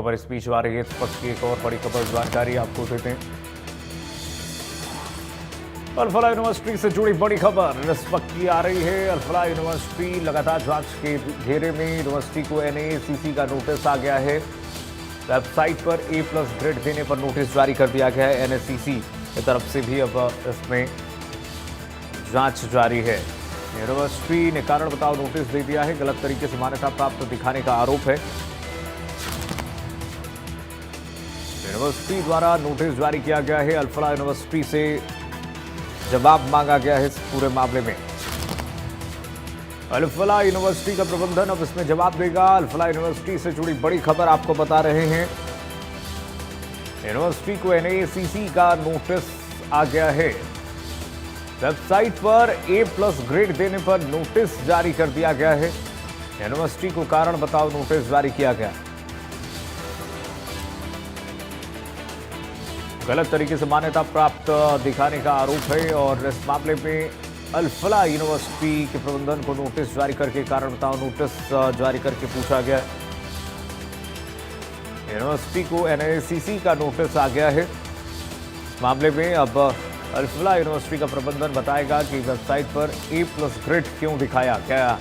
खबर इस बीच आ रही है। इस वक्त की एक और बड़ी खबर जानकारी आपको देते हैं। अल-फलाह यूनिवर्सिटी से जुड़ी बड़ी खबर इस वक्त की आ रही है। अल-फलाह यूनिवर्सिटी लगातार जांच के घेरे में। यूनिवर्सिटी को एनएसीसी का नोटिस आ गया है। वेबसाइट पर A+ ग्रेड देने पर नोटिस जारी कर दिया गया है। एनएसीसी की तरफ से भी अब इसमें जांच जारी है। यूनिवर्सिटी ने कारण बताओ नोटिस दे दिया है। गलत तरीके से मान्यता प्राप्त दिखाने का आरोप है। यूनिवर्सिटी द्वारा नोटिस जारी किया गया है। अल-फलाह यूनिवर्सिटी से जवाब मांगा गया है इस पूरे मामले में। अल-फलाह यूनिवर्सिटी का प्रबंधन अब इसमें जवाब देगा। अल-फलाह यूनिवर्सिटी से जुड़ी बड़ी खबर आपको बता रहे हैं। यूनिवर्सिटी को एनएसीसी का नोटिस आ गया है। वेबसाइट पर A+ ग्रेड देने पर नोटिस जारी कर दिया गया है। यूनिवर्सिटी को कारण बताओ नोटिस जारी किया गया। गलत तरीके से मान्यता प्राप्त दिखाने का आरोप है और इस मामले में अल-फलाह यूनिवर्सिटी के प्रबंधन को नोटिस जारी करके कारण बताओ नोटिस जारी करके पूछा गया। यूनिवर्सिटी को एनएसीसी का नोटिस आ गया है। इस मामले में अब अल-फलाह यूनिवर्सिटी का प्रबंधन बताएगा कि वेबसाइट पर A+ ग्रेड क्यों दिखाया गया।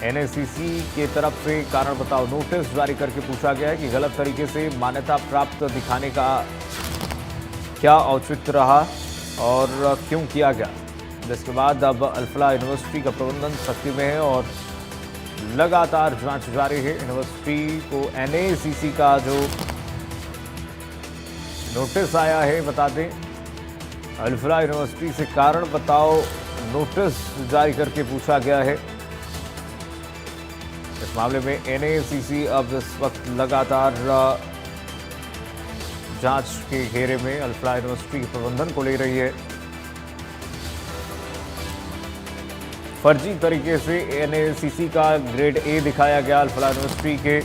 एनएसीसी की तरफ से कारण बताओ नोटिस जारी करके पूछा गया है कि गलत तरीके से मान्यता प्राप्त दिखाने का क्या औचित्य रहा और क्यों किया गया। जिसके बाद अब अल-फलाह यूनिवर्सिटी का प्रबंधन सख्ती में है और लगातार जांच जारी है। यूनिवर्सिटी को एनएसीसी का जो नोटिस आया है, बता दें अल-फलाह यूनिवर्सिटी से कारण बताओ नोटिस जारी करके पूछा गया है। इस मामले में एनएसीसी अब इस वक्त लगातार जांच के घेरे में अल-फलाह यूनिवर्सिटी के प्रबंधन को ले रही है। फर्जी तरीके से एनएसीसी का ग्रेड A दिखाया गया। अल-फलाह यूनिवर्सिटी के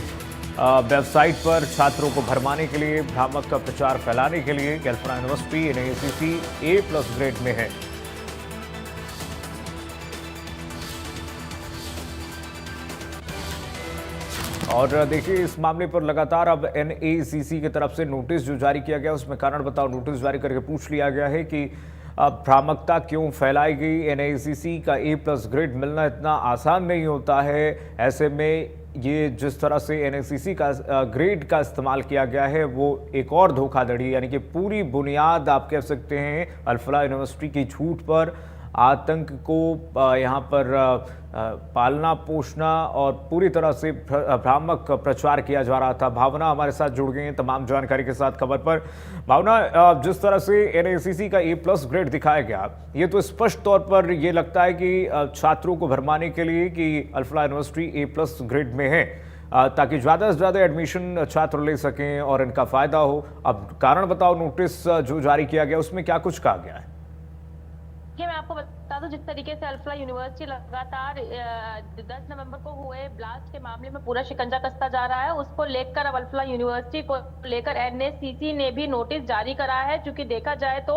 वेबसाइट पर छात्रों को भरमाने के लिए, भ्रामक का प्रचार फैलाने के लिए कि अल-फलाह यूनिवर्सिटी एनएसीसी A+ ग्रेड में है। और देखिए इस मामले पर लगातार अब एनएसीसी की तरफ से नोटिस जो जारी किया गया उसमें कारण बताओ नोटिस जारी करके पूछ लिया गया है कि भ्रामकता क्यों फैलाई गई। एनएसीसी का A+ ग्रेड मिलना इतना आसान नहीं होता है। ऐसे में ये जिस तरह से एनएसीसी का ग्रेड का इस्तेमाल किया गया है वो एक और धोखाधड़ी, यानी कि पूरी बुनियाद आप कह सकते हैं अल-फलाह यूनिवर्सिटी की झूठ पर, आतंक को यहाँ पर पालना पोषना और पूरी तरह से भ्रामक प्रचार किया जा रहा था। भावना हमारे साथ जुड़ गई हैं तमाम जानकारी के साथ खबर पर। भावना, जिस तरह से एनएसीसी का A+ ग्रेड दिखाया गया, ये तो स्पष्ट तौर पर ये लगता है कि छात्रों को भरमाने के लिए कि अल-फलाह यूनिवर्सिटी A+ ग्रेड में है, ताकि ज़्यादा से ज़्यादा एडमिशन छात्र ले सकें और इनका फ़ायदा हो। अब कारण बताओ नोटिस जो जारी किया गया उसमें क्या कुछ कहा गया है? मैं आपको बता दूं, जिस तरीके से अल-फलाह यूनिवर्सिटी लगातार 10 नवंबर को हुए ब्लास्ट के मामले में पूरा शिकंजा कसता जा रहा है, उसको लेकर अब अल-फलाह यूनिवर्सिटी को लेकर एनएसीसी ने भी नोटिस जारी करा है। चूंकि देखा जाए तो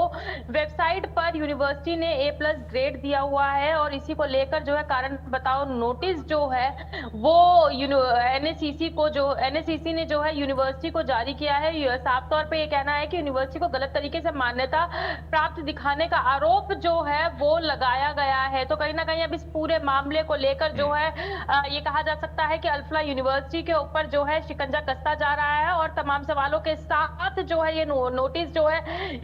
वेबसाइट पर यूनिवर्सिटी ने A+ ग्रेड दिया हुआ है और इसी को लेकर जो है कारण बताओ नोटिस जो है वो एनएसीसी ने जो है यूनिवर्सिटी को जारी किया है। साफ तौर पर यह कहना है कि यूनिवर्सिटी को गलत तरीके से मान्यता प्राप्त दिखाने का आरोप जो है वो लगाया गया है। तो कहीं ना कहीं अब इस पूरे मामले को लेकर जो है ये कहा जा सकता है कि अल-फलाह यूनिवर्सिटी के ऊपर जो है शिकंजा कसता जा रहा है और तमाम सवालों के साथ जो है ये नोटिस जो है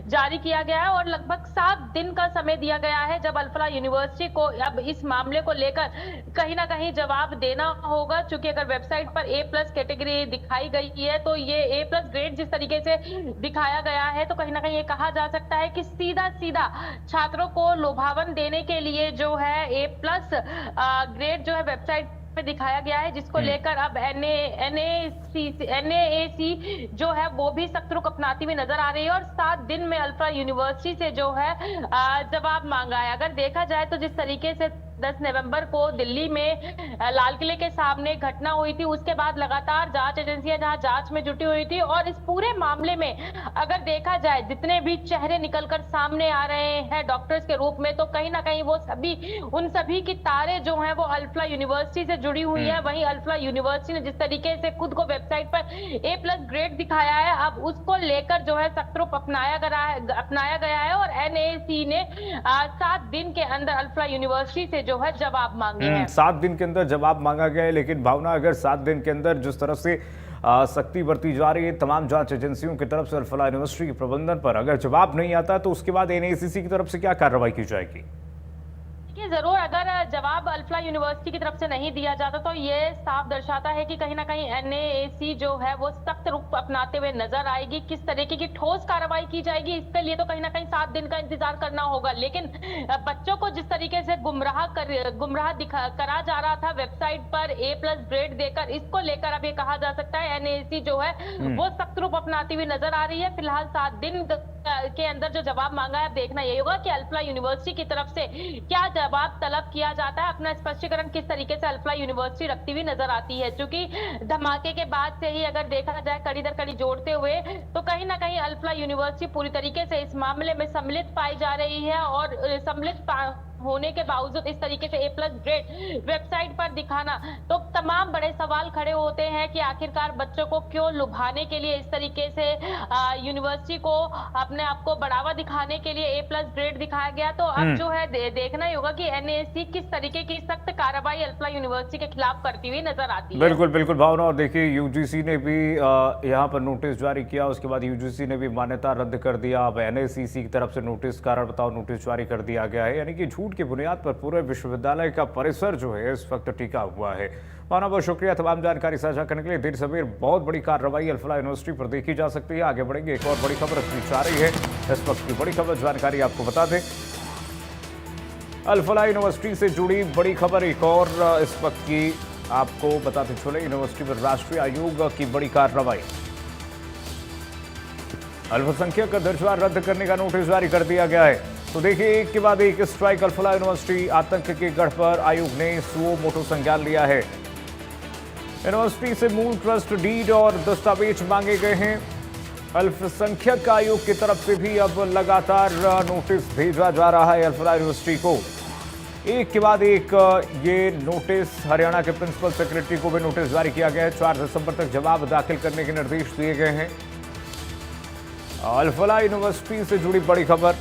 जारी किया गया है और लगभग 7 दिन का समय दिया गया है जब अल-फलाह यूनिवर्सिटी को अब इस मामले को लेकर कहीं ना कहीं जवाब देना होगा। चूंकि अगर वेबसाइट पर A+ कैटेगरी दिखाई गई है तो ये A+ ग्रेड जिस तरीके से दिखाया गया है तो कहीं ना कहीं ये कहा जा सकता है कि सीधा सीधा छात्रों को लुभावन देने के लिए जो है A+ ग्रेड जो है वेबसाइट पे दिखाया गया है, जिसको लेकर अब एनएसी जो है वो भी सख्त रुख अपनाती हुई नजर आ रही है और 7 दिन में अल-फलाह यूनिवर्सिटी से जो है जवाब मांगा है। अगर देखा जाए तो जिस तरीके से 10 नवंबर को दिल्ली में लाल किले के सामने घटना हुई थी। उसके बाद लगातार जांच एजेंसियां जहां जांच में जुटी हुई थी और इस पूरे मामले में अगर देखा जाए जितने भी चेहरे निकलकर सामने आ रहे हैं डॉक्टर्स के रूप में, तो कहीं ना कहीं वो सभी उन सभी की तारे जो हैं वो अल्फ्ला यूनिवर्सिटी से जुड़ी हुई है। वहीं अल्फ्ला यूनिवर्सिटी ने जिस तरीके से खुद को वेबसाइट पर A+ ग्रेड दिखाया है, अब उसको लेकर जो है सख्त रुख अपनाया गया है और NAC ने 7 दिन के अंदर अल्फ्ला यूनिवर्सिटी से जो है जवाब मांगे हैं। 7 दिन के अंदर जवाब मांगा गया है, लेकिन भावना अगर 7 दिन के अंदर जिस तरह से सख्ती बरती जा रही है तमाम जांच एजेंसियों की तरफ से अल्फ्ला यूनिवर्सिटी के प्रबंधन पर, अगर जवाब नहीं आता तो उसके बाद NACC की तरफ से क्या कार्रवाई की जाएगी? जरूर अगर जवाब अल्फ्ला यूनिवर्सिटी की तरफ से नहीं दिया जाता तो ये साफ दर्शाता है कि कहीं ना कहीं NAC जो है वो सख्त रुख अपनाते हुए नजर आएगी। किस तरीके की ठोस कार्रवाई की जाएगी इसके लिए तो कहीं ना कहीं 7 दिन का इंतजार करना होगा। लेकिन बच्चों को जिस तरीके से गुमराह करा जा रहा था वेबसाइट पर A+ ग्रेड देकर, इसको लेकर अब ये कहा जा सकता है NAC जो है वो सख्त रुख अपनाती हुई नजर आ रही है। फिलहाल 7 दिन के अंदर जो जवाब मांगा है, अब देखना यही होगा कि अल्फ्ला यूनिवर्सिटी की तरफ से क्या जवाब तलब किया जाता है। अपना स्पष्टीकरण किस तरीके से अल्फ्ला यूनिवर्सिटी रखती हुई नजर आती है, क्योंकि धमाके के बाद से ही अगर देखा जाए कड़ी दर कड़ी जोड़ते हुए, तो कहीं ना कहीं अल्फ्ला यूनिवर्सिटी पूरी तरीके से इस मामले में सम्मिलित पाई जा रही है और सम्मिलित होने के बावजूद इस तरीके से A+ ग्रेड वेबसाइट पर दिखाना, तो तमाम बड़े सवाल खड़े होते हैं कि आखिरकार बच्चों को क्यों लुभाने के लिए इस तरीके से यूनिवर्सिटी को अपने आप को बढ़ावा दिखाने के लिए A+ ग्रेड दिखाया गया। तो अब जो है देखना ही होगा कि NAC किस तरीके की सख्त कार्रवाई अल्फ्ला यूनिवर्सिटी के खिलाफ करती हुई नजर आती है। बिल्कुल बिल्कुल भावना, और देखिए UGC ने भी यहाँ पर नोटिस जारी किया, उसके बाद UGC ने भी मान्यता रद्द कर दिया। अब NACC की तरफ से नोटिस, कारण बताओ नोटिस जारी कर दिया गया है, यानी कि झूठ की बुनियाद पर पूरे विश्वविद्यालय का परिसर जो है इस वक्त टिका हुआ है। भावना, बहुत शुक्रिया तमाम जानकारी साझा करने के लिए। देर सवेर बहुत बड़ी कार्रवाई अल्फ्ला यूनिवर्सिटी पर देखी जा सकती है। आगे बढ़ेंगे, एक और बड़ी खबर बीच आ रही है। इस वक्त की बड़ी खबर जानकारी आपको बता दें, अल्फ्ला यूनिवर्सिटी से जुड़ी बड़ी खबर एक और इस वक्त की आपको बताते चले। यूनिवर्सिटी पर राष्ट्रीय आयोग की बड़ी कार्रवाई, अल्पसंख्यक का दर्जा रद्द करने का नोटिस जारी कर दिया गया है। तो देखिए, एक के बाद एक स्ट्राइक अल्फ्ला यूनिवर्सिटी आतंक के गढ़ पर आयोग ने सुओ मोटो संज्ञान लिया है। यूनिवर्सिटी से मूल ट्रस्ट डीड और दस्तावेज मांगे गए हैं। अल्पसंख्यक आयोग की तरफ से भी अब लगातार नोटिस भेजा जा रहा है अल्फ्ला यूनिवर्सिटी को। एक के बाद एक ये नोटिस, हरियाणा के प्रिंसिपल सेक्रेटरी को भी नोटिस जारी किया गया है। 4 दिसंबर तक जवाब दाखिल करने के निर्देश दिए गए हैं। अल्फ्ला यूनिवर्सिटी से जुड़ी बड़ी खबर,